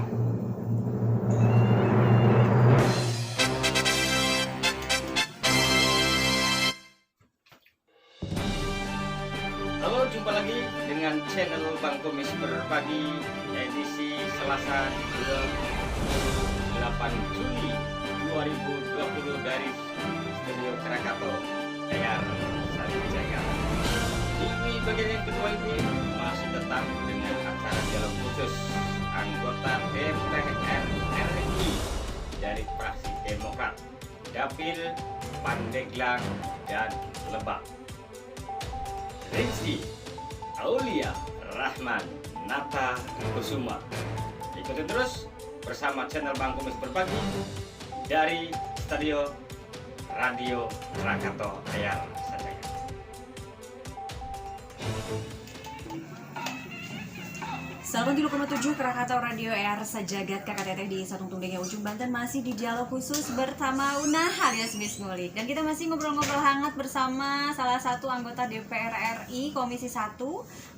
Halo, jumpa lagi dengan channel Bang Komis Berbagi edisi Selasa 28 Juli 2020 dari Studio Krakatau Layar Sajagat. Ini bagian yang kedua ini masih tetap dengan acara dialog khusus anggota DPR RI dari fraksi Demokrat, Dapil, Pandeglang, dan Lebak. Rizky Aulia Rahman Nata Kusuma. Ikuti terus bersama channel Bang Komis Berbagi dari Studio Radio Krakatau Layar Sajagat. Sahabat 7,7 Krakatau Radio ER Sajagat KKTT di Satu Tundeng Ujung Banten masih di dialog khusus bersama Una alias Miss Ngulik. Dan kita masih ngobrol-ngobrol hangat bersama salah satu anggota DPR RI Komisi 1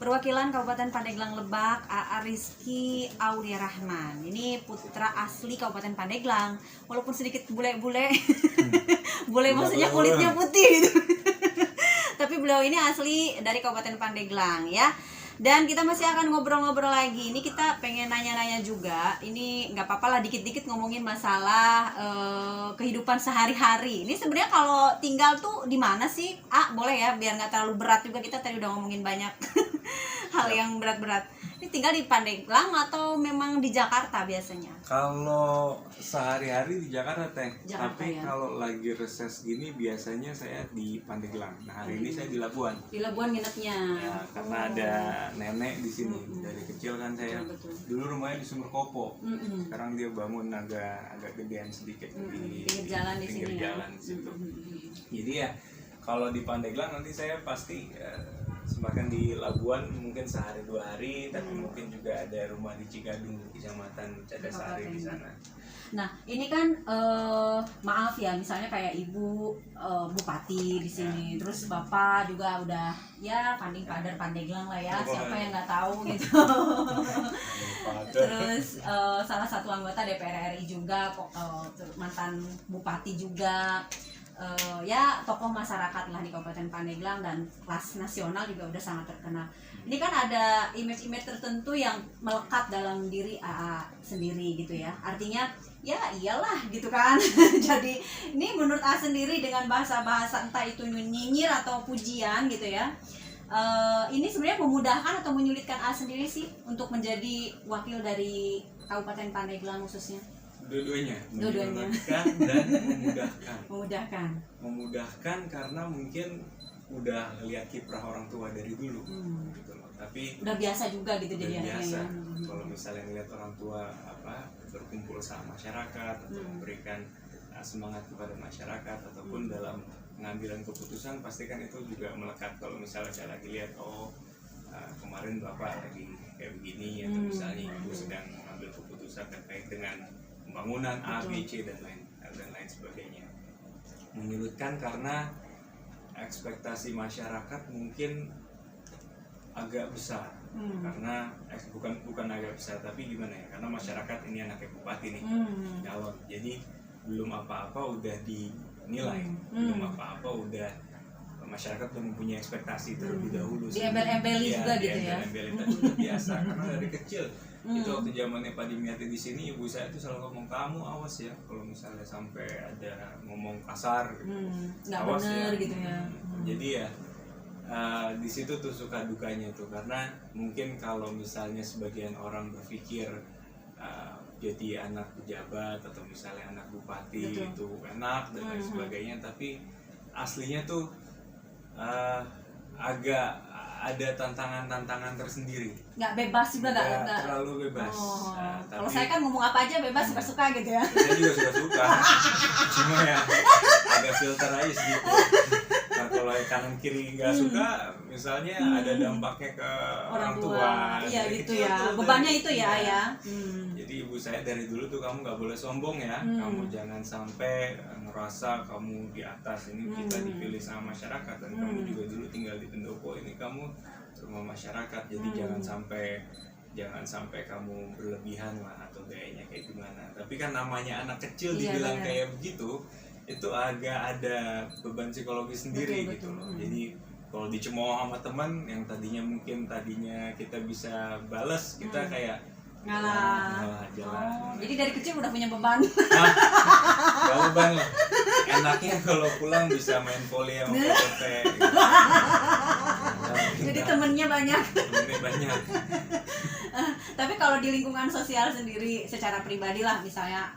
perwakilan Kabupaten Pandeglang Lebak, A.A. Rizky Aulia Rahman. Ini putra asli Kabupaten Pandeglang, walaupun sedikit bule-bule. Bule maksudnya kulitnya putih gitu. Tapi beliau ini asli dari Kabupaten Pandeglang ya. Dan kita masih akan ngobrol-ngobrol lagi. Ini kita pengen nanya-nanya juga. Ini nggak apa-apa lah, dikit-dikit ngomongin masalah kehidupan sehari-hari. Ini sebenarnya kalau tinggal tuh di mana sih? Boleh ya, biar nggak terlalu berat juga. Kita tadi udah ngomongin banyak hal yang berat-berat. Ini tinggal di Pandeglang atau memang di Jakarta biasanya? Kalau sehari-hari di Jakarta Teh, Jakarta, tapi ya. kalau lagi reses gini biasanya saya di Pandeglang. Nah hari ini saya di Labuan. Di Labuan nginepnya. Ya, karena ada nenek di sini. Dari kecil kan saya Betul. dulu rumahnya di Sumber Kopo. Mm-mm. Sekarang dia bangun agak gedean sedikit di Pinggir jalan di pinggir sini ya. jalan di situ. Jadi ya kalau di Pandeglang nanti saya pasti semakin di Labuan mungkin sehari 2 hari, tapi mungkin juga ada rumah di Cigadung, Kecamatan Cadasari di sana. Nah, ini kan maaf ya, misalnya kayak ibu bupati di sini, terus bapak juga udah ya Padar Pandeglang lah ya, siapa yang nggak tahu gitu. Terus salah satu anggota DPR RI juga, mantan bupati juga. Ya tokoh masyarakat lah di Kabupaten Pandeglang dan kelas nasional juga udah sangat terkenal. Ini kan ada image-image tertentu yang melekat dalam diri AA sendiri gitu ya. Artinya ya iyalah gitu kan. Jadi ini menurut AA sendiri dengan bahasa-bahasa entah itu nyinyir atau pujian gitu ya. Ini sebenarnya memudahkan atau menyulitkan AA sendiri sih untuk menjadi wakil dari Kabupaten Pandeglang khususnya. Dua-duanya, Dua-duanya. menyenangkan dan memudahkan. Memudahkan. Karena mungkin udah lihat kiprah orang tua dari dulu, gitu loh. Tapi Udah biasa juga gitu udah jadi biasa. anaknya. Kalau misalnya ngeliat orang tua berkumpul sama masyarakat atau memberikan semangat kepada masyarakat ataupun dalam pengambilan keputusan, pasti kan itu juga melekat. Kalau misalnya saya lagi lihat kemarin bapak lagi kayak begini, atau misalnya ibu sedang mengambil keputusan terkait dengan pembangunan A, B, C dan lain sebagainya. Menyulitkan karena ekspektasi masyarakat mungkin agak besar. Karena bukan agak besar, tapi gimana ya? Karena masyarakat ini anaknya bupati nih, calon. Jadi belum apa-apa udah dinilai, belum apa-apa udah masyarakat udah mempunyai ekspektasi terlebih dahulu. Diembel-embeli juga gitu ya. Diembel-embeli itu udah biasa karena dari kecil. Itu waktu zamannya Pak Dimyati di sini, ibu saya tuh selalu ngomong, kamu awas ya kalau misalnya sampai ada ngomong kasar gitu. Nggak Awas bener ya. gitu ya. Jadi ya di situ tuh suka dukanya tuh, karena mungkin kalau misalnya sebagian orang berpikir jadi anak pejabat atau misalnya anak bupati itu enak dan lain sebagainya, tapi aslinya tuh agak ada tantangan-tantantangan tersendiri. Nggak bebas juga nggak terlalu bebas. Kalau saya kan ngomong apa aja bebas, suka-suka gitu ya. Saya juga suka, cuma ya agak filter aja sedikit. Nah kalau kanan kiri nggak suka, misalnya ada dampaknya ke orang tua. Iya Dari gitu kecil ya, tuh, bebannya dari- itu ya. Jadi ibu saya dari dulu tuh, kamu nggak boleh sombong ya, kamu jangan sampai ngerasa kamu di atas. Ini kita dipilih sama masyarakat, dan kamu juga dulu tinggal di pendopo, ini kamu rumah masyarakat, jadi jangan sampai jangan sampai kamu berlebihan lah atau gayanya kayak gimana. Tapi kan namanya anak kecil Iya, dibilang benar. kayak begitu, itu agak ada beban psikologis sendiri Betul, gitu betul. loh. Jadi kalau dicemooh sama teman yang tadinya kita bisa balas, kita kayak Ngalah. jalan. Oh, jadi dari kecil udah punya beban. Gak beban lah. Enaknya kalau pulang bisa main volley sama Tete gitu. Jadi temennya banyak. Temennya banyak. Tapi kalau di lingkungan sosial sendiri secara pribadi lah, misalnya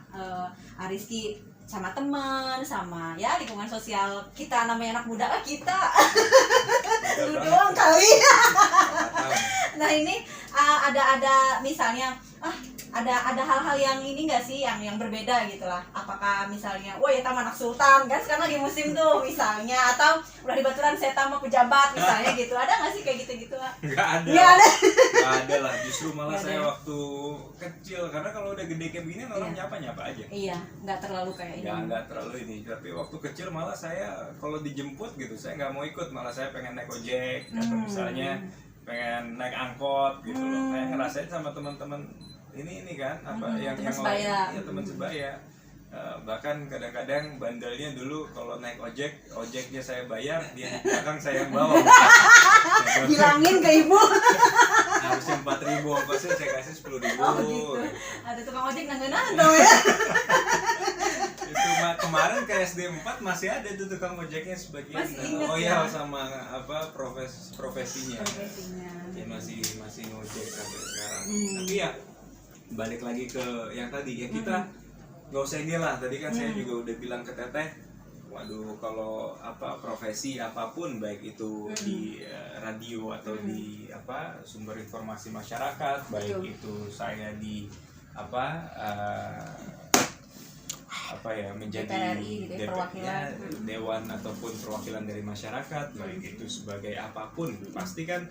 Ariski sama teman, sama ya lingkungan sosial kita, namanya anak muda lah kita. Lu doang kali. Nah ini ada misalnya ada hal-hal yang ini nggak sih yang berbeda gitu lah. Apakah misalnya, wah ya taman anak sultan kan sekarang lagi musim tuh misalnya, atau udah di Baturan saya sama pejabat misalnya gitu. Ada nggak sih kayak gitu-gitu lah? Nggak ada. Nggak ada lah. Justru malah Nggak saya ada. waktu kecil, karena kalau udah gede kayak begini orang nyapa-nyapa aja. Iya, nggak terlalu kayak ini. Nggak terlalu ini. Tapi waktu kecil malah saya kalau dijemput gitu, saya nggak mau ikut. Malah saya pengen naik ojek atau misalnya pengen naik angkot gitu loh. Kayak ngerasain sama teman-teman ini kan apa yang teman yang sebaya. lain, ya teman sebaya. Bahkan kadang-kadang bandelnya dulu kalau naik ojeknya saya bayar, dia di belakang saya yang bawa. Bilangin ke ibu. Harusnya 4.000, ongkosnya saya kasih 10.000. Oh gitu. Ada tukang ojek nanggung ya. Itu kemarin ke SD 4 masih ada tuh tukang ojeknya sebagian. Masih ingat Oh ya? iya, sama apa profesinya. Profesinya. Ya masih ngojek sampai sekarang. Tapi ya balik lagi ke yang tadi ya, kita nggak usah inilah. Tadi kan saya juga udah bilang ke Teteh, waduh kalau apa profesi apapun, baik itu di radio atau di apa sumber informasi masyarakat, baik itu saya di apa apa ya menjadi DPRRI gitu ya, perwakilan. dewan ataupun perwakilan dari masyarakat, baik itu sebagai apapun, pasti kan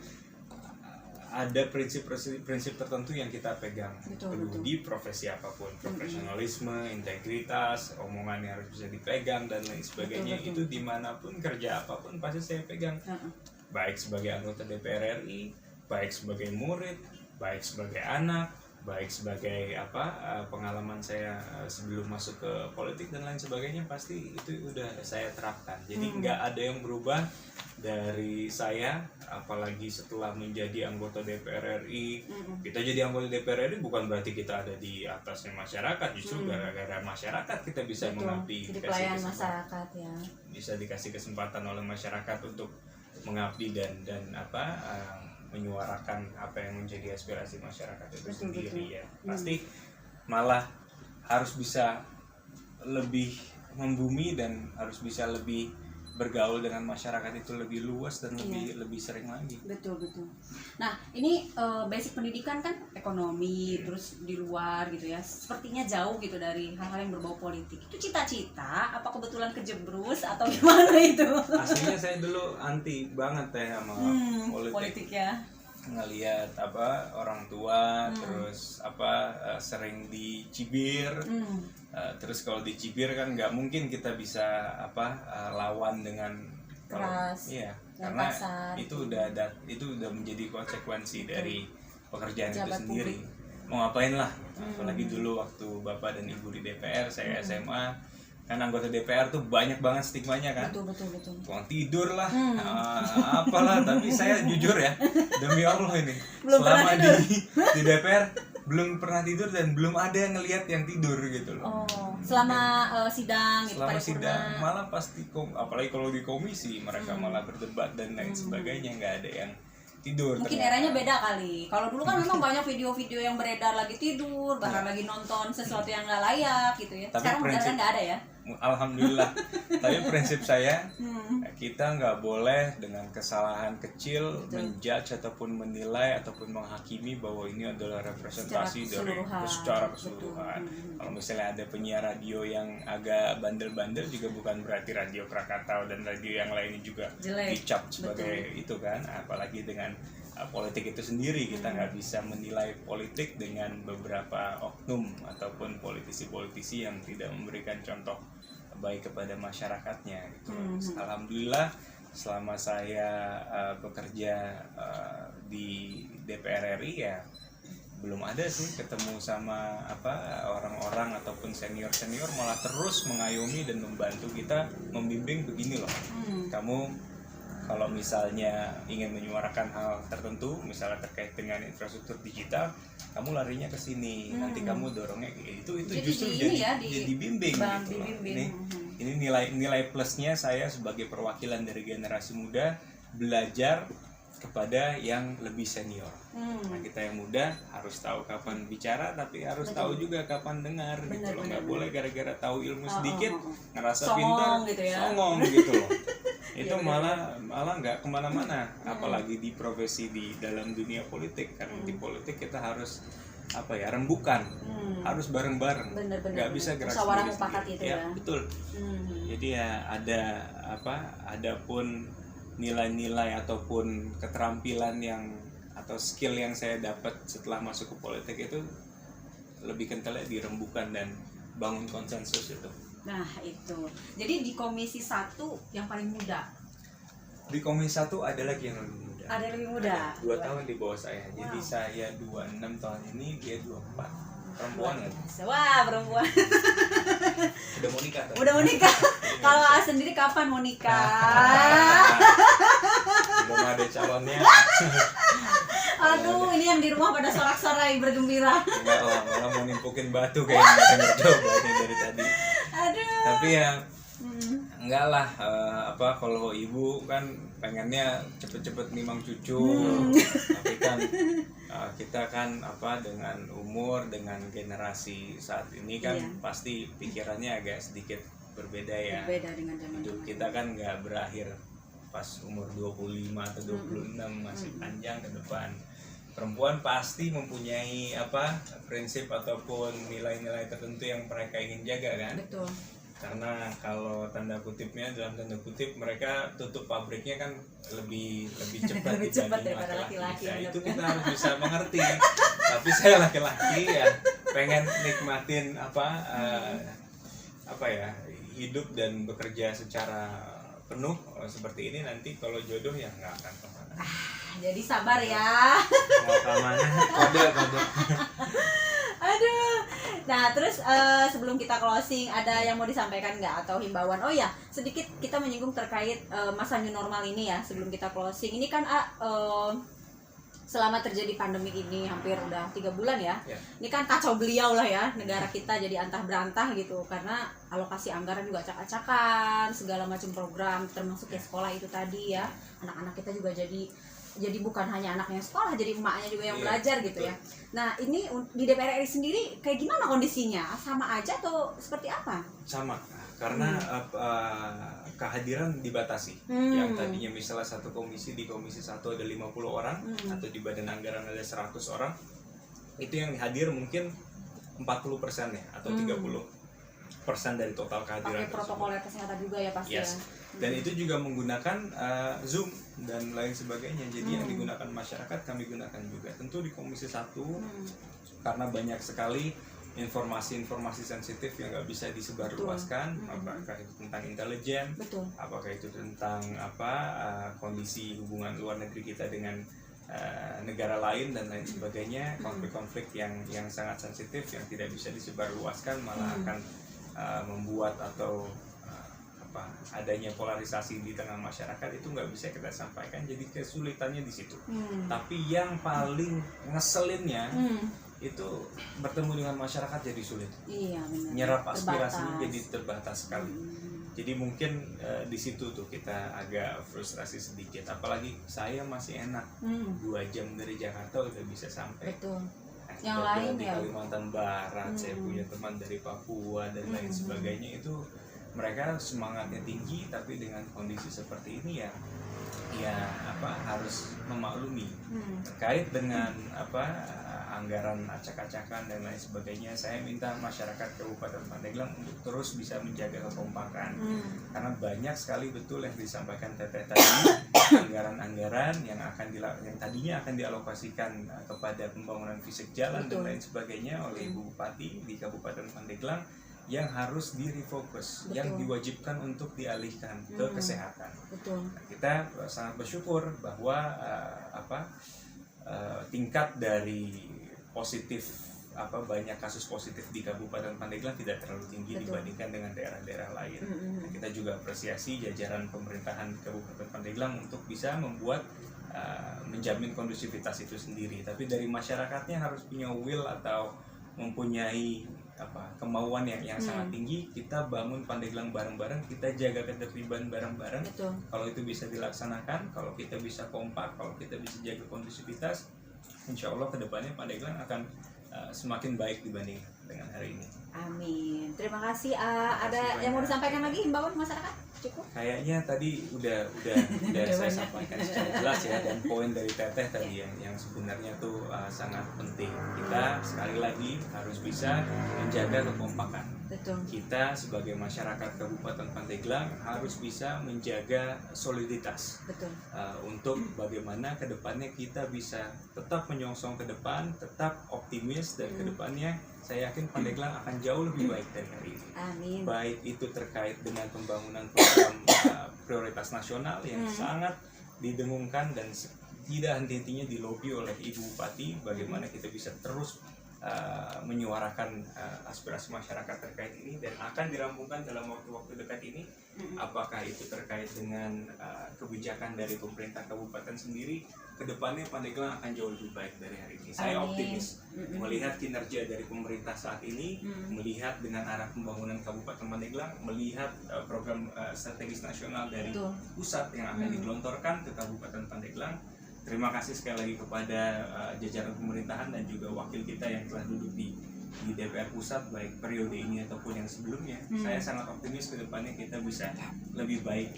ada prinsip tertentu yang kita pegang. Betul. Di profesi apapun, profesionalisme, integritas, omongan yang harus bisa dipegang dan lain sebagainya. Betul. Itu dimanapun, kerja apapun pasti saya pegang, baik sebagai anggota DPR RI, baik sebagai murid, baik sebagai anak, baik sebagai pengalaman saya sebelum masuk ke politik dan lain sebagainya, pasti itu udah saya terapkan. Jadi nggak ada yang berubah dari saya, apalagi setelah menjadi anggota DPR RI. Kita jadi anggota DPR RI bukan berarti kita ada di atasnya masyarakat, justru gara-gara masyarakat kita bisa mengabdi, jadi pelayan masyarakat ya. bisa dikasih kesempatan oleh masyarakat untuk mengabdi dan menyuarakan apa yang menjadi aspirasi masyarakat itu sendiri. Ya pasti malah harus bisa lebih membumi dan harus bisa lebih bergaul dengan masyarakat itu lebih luas dan lebih sering lagi. Betul. Nah ini basic pendidikan kan ekonomi, terus di luar gitu ya, sepertinya jauh gitu dari hal-hal yang berbau politik. Itu cita-cita apa kebetulan kejebrus atau gimana itu? Aslinya saya dulu anti banget sama politik ya. Ngelihat orang tua terus sering dicibir. Terus kalau dicibir kan nggak mungkin kita bisa lawan dengan keras, karena kasar. itu udah menjadi konsekuensi dari pekerjaan itu Pejabat sendiri. Mau ngapain lah, apalagi dulu waktu bapak dan ibu di DPR, saya SMA kan anggota DPR tuh banyak banget stigmanya kan. Betul. Tukang tidur lah, apalah. Tapi saya jujur ya, demi Allah ini Belum selama pernah di DPR belum pernah tidur dan belum ada yang ngelihat yang tidur gitu loh. Selama sidang gitu, Selama paripurna. sidang malah pasti apalagi kalau di komisi mereka malah berdebat dan lain sebagainya, nggak ada yang tidur. Mungkin ternyata. eranya beda kali. Kalau dulu kan memang banyak video-video yang beredar lagi tidur, bahkan lagi nonton sesuatu yang nggak layak gitu ya. Tapi Sekarang beneran prinsip- nggak ada ya. Alhamdulillah. Tapi prinsip saya, kita nggak boleh dengan kesalahan kecil menjudge ataupun menilai ataupun menghakimi bahwa ini adalah representasi secara keseluruhan. Kalau misalnya ada penyiar radio yang agak bandel-bandel juga bukan berarti radio Krakatau dan radio yang lainnya juga dicap sebagai itu kan. Apalagi dengan politik itu sendiri, kita nggak bisa menilai politik dengan beberapa oknum ataupun politisi-politisi yang tidak memberikan contoh baik kepada masyarakatnya gitu. Alhamdulillah selama saya bekerja di DPR RI ya belum ada sih ketemu sama orang-orang ataupun senior malah terus mengayomi dan membantu kita, membimbing begini loh. Kamu kalau misalnya ingin menyuarakan hal tertentu, misalnya terkait dengan infrastruktur digital, kamu larinya ke sini. Nanti kamu dorongnya itu Jadi justru jadi bimbing gitu loh. dibimbing. Ini nilai plusnya saya sebagai perwakilan dari generasi muda belajar kepada yang lebih senior. Nah, kita yang muda harus tahu kapan bicara, tapi harus tahu juga kapan dengar gitu loh. Nggak boleh gara-gara tahu ilmu sedikit ngerasa pintar, gitu ya. songong gitu loh. Itu malah nggak kemana-mana. Apalagi di profesi di dalam dunia politik, karena di politik kita harus rembukan, harus bareng-bareng, nggak bisa gerak musyawarah sendiri. mufakat itu ya. Betul. Jadi ya ada pun nilai-nilai ataupun keterampilan atau skill yang saya dapat setelah masuk ke politik itu lebih kentalnya di rembukan dan bangun konsensus itu. Nah itu, jadi di komisi 1 yang paling muda. Di komisi 1 ada lagi yang lebih muda. Ada yang lebih muda. 2 tahun di bawah saya. Jadi saya 26 tahun ini, dia 24. Perempuan kan? Wah, perempuan. Udah mau nikah. Udah mau nikah. Kalau sendiri kapan mau nikah? Belum ada calonnya. Aduh, ini yang di rumah pada sorak-sorai bergembira. Enggak lah, malah mau nimpukin batu kayaknya denger jawabannya dari tadi. Aduh. Tapi ya enggak lah, kalau ibu kan pengennya cepet-cepet nimang cucu. Tapi kan kita kan dengan umur, dengan generasi saat ini kan pasti pikirannya agak sedikit berbeda ya. Berbeda dengan zaman Hidup kita kan nggak berakhir pas umur 25 atau 26, masih panjang ke depan. Perempuan pasti mempunyai prinsip ataupun nilai-nilai tertentu yang mereka ingin jaga kan. Betul. Karena kalau dalam tanda kutip mereka tutup pabriknya kan lebih cepat Lebih cepat dibanding daripada laki-laki. Nah, itu kita harus bisa mengerti. Tapi saya laki-laki ya pengen nikmatin hidup dan bekerja secara penuh seperti ini. Nanti kalau jodoh ya nggak akan kemana. Jadi sabar ya. Mau kemana? Kode. Aduh. Nah terus sebelum kita closing ada yang mau disampaikan nggak atau himbauan? Oh ya, sedikit kita menyinggung terkait masa new normal ini ya sebelum kita closing. Ini kan selama terjadi pandemi ini hampir udah 3 bulan ya. Ini kan kacau beliau lah ya negara kita, jadi antah berantah gitu karena alokasi anggaran juga acak-acakan, segala macam program termasuk ya sekolah itu tadi ya. Anak-anak kita juga jadi bukan hanya anaknya sekolah, jadi emaknya juga yang belajar gitu ya. Nah ini di DPR RI sendiri kayak gimana kondisinya? Sama aja atau seperti apa? Sama, karena kehadiran dibatasi. Yang tadinya misalnya satu komisi, di komisi 1 ada 50 orang, atau di badan anggaran ada 100 orang, itu yang hadir mungkin 40% ya, atau 30% dari total kehadiran. Pakai protokol kesehatan juga ya pasti ya. Dan itu juga menggunakan Zoom dan lain sebagainya. Jadi yang digunakan masyarakat kami gunakan juga. Tentu di komisi 1 karena banyak sekali informasi-informasi sensitif yang nggak bisa disebarluaskan, apakah itu tentang intelijen, apakah itu tentang kondisi hubungan luar negeri kita dengan negara lain dan lain sebagainya, konflik-konflik yang sangat sensitif yang tidak bisa disebarluaskan malah akan membuat atau adanya polarisasi di tengah masyarakat itu nggak bisa kita sampaikan, jadi kesulitannya di situ. Tapi yang paling ngeselinnya itu bertemu dengan masyarakat jadi sulit. Iya, benar. Nyerap aspirasinya jadi terbatas sekali. Jadi mungkin di situ tuh kita agak frustrasi sedikit. Apalagi saya masih enak 2 jam dari Jakarta udah bisa sampai. Betul. Nah, yang lain di ya Kalimantan Barat, saya punya teman dari Papua dan lain sebagainya, itu mereka semangatnya tinggi, tapi dengan kondisi seperti ini ya harus memaklumi. Terkait dengan anggaran acak-acakan dan lain sebagainya, saya minta masyarakat Kabupaten Pandeglang untuk terus bisa menjaga kekompakan, karena banyak sekali betul yang disampaikan Teteh tadi, anggaran-anggaran yang tadinya akan dialokasikan kepada pembangunan fisik jalan dan lain sebagainya oleh Ibu Bupati di Kabupaten Pandeglang, yang harus direfocus, yang diwajibkan untuk dialihkan ke kesehatan. Nah, kita sangat bersyukur bahwa tingkat dari positif banyak kasus positif di Kabupaten Pandeglang tidak terlalu tinggi Betul. dibandingkan dengan daerah-daerah lain. Nah, kita juga apresiasi jajaran pemerintahan Kabupaten Pandeglang untuk bisa membuat menjamin kondusivitas itu sendiri. Tapi dari masyarakatnya harus punya will atau mempunyai kemauan yang sangat tinggi. Kita bangun Pandeglang bareng-bareng, kita jaga ketertiban bareng-bareng. Betul. Kalau itu bisa dilaksanakan, kalau kita bisa kompak, kalau kita bisa jaga kondusivitas, insya Allah kedepannya Pandeglang akan semakin baik dibanding dengan hari ini. Amin. Terima kasih. Ada banyak. yang mau disampaikan lagi himbauan masyarakat? Cukup? Kayaknya tadi udah saya sampaikan secara jelas ya, dan poin dari Teteh tadi yang sebenarnya tuh sangat penting. Kita sekali lagi harus bisa menjaga kekompakan. Betul. Kita sebagai masyarakat Kabupaten Pandeglang harus bisa menjaga soliditas. Betul. Untuk bagaimana kedepannya kita bisa tetap menyongsong ke depan, tetap optimis, dan kedepannya saya yakin Pandeglang akan jauh lebih baik dari hari ini. Amin. Baik itu terkait dengan pembangunan program prioritas nasional yang sangat didengungkan dan tidak henti-hentinya dilobi oleh Ibu Bupati, bagaimana kita bisa terus menyuarakan aspirasi masyarakat terkait ini, dan akan dirampungkan dalam waktu-waktu dekat ini. Apakah itu terkait dengan kebijakan dari pemerintah kabupaten sendiri, kedepannya Pandeglang akan jauh lebih baik dari hari ini. Saya optimis melihat kinerja dari pemerintah saat ini, melihat dengan arah pembangunan Kabupaten Pandeglang, melihat program strategis nasional dari pusat yang akan digelontorkan ke Kabupaten Pandeglang. Terima kasih sekali lagi kepada jajaran pemerintahan dan juga wakil kita yang telah duduk di DPR pusat, baik periode ini ataupun yang sebelumnya. Saya sangat optimis ke depannya kita bisa lebih baik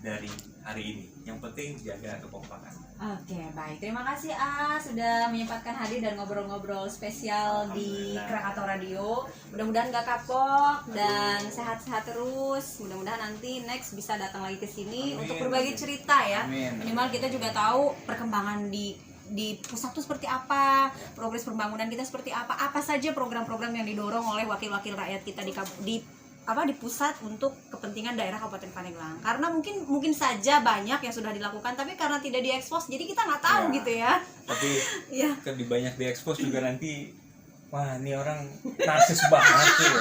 dari hari ini. Yang penting jaga kekompakan. Oke, baik. Terima kasih sudah menyempatkan hadir dan ngobrol-ngobrol spesial di Krakatau Radio. Mudah-mudahan gak kapok dan sehat-sehat terus. Mudah-mudahan nanti next bisa datang lagi ke sini untuk berbagi cerita ya. Minimal kita juga tahu perkembangan di pusat itu seperti apa, progres pembangunan kita seperti apa saja program-program yang didorong oleh wakil-wakil rakyat kita di pusat untuk kepentingan daerah Kabupaten Pandeglang. Karena mungkin saja banyak yang sudah dilakukan, tapi karena tidak diekspos, jadi kita nggak tahu gitu ya. Tapi kan banyak diekspos juga nanti, wah ini orang narsis banget tuh.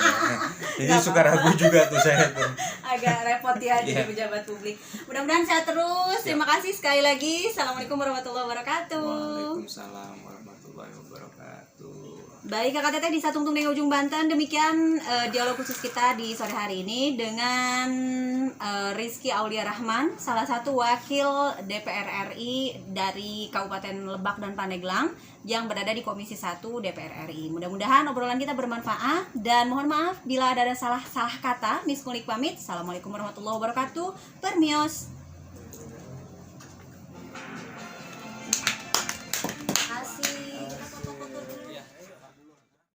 Jadi suka ragu juga tuh saya tuh. Agak repot ya jadi pejabat publik. Mudah-mudahan sehat terus. Terima kasih sekali lagi. Assalamualaikum warahmatullahi wabarakatuh. Waalaikumsalam warahmatullahi wabarakatuh. Baik Kakak Teteh di Satung Tungdeng Ujung Banten, demikian dialog khusus kita di sore hari ini dengan Rizky Aulia Rahman, salah satu wakil DPR RI dari Kabupaten Lebak dan Pandeglang yang berada di Komisi 1 DPR RI. Mudah-mudahan obrolan kita bermanfaat dan mohon maaf bila ada salah kata. Miss Kulik pamit. Assalamualaikum warahmatullahi wabarakatuh. Permios.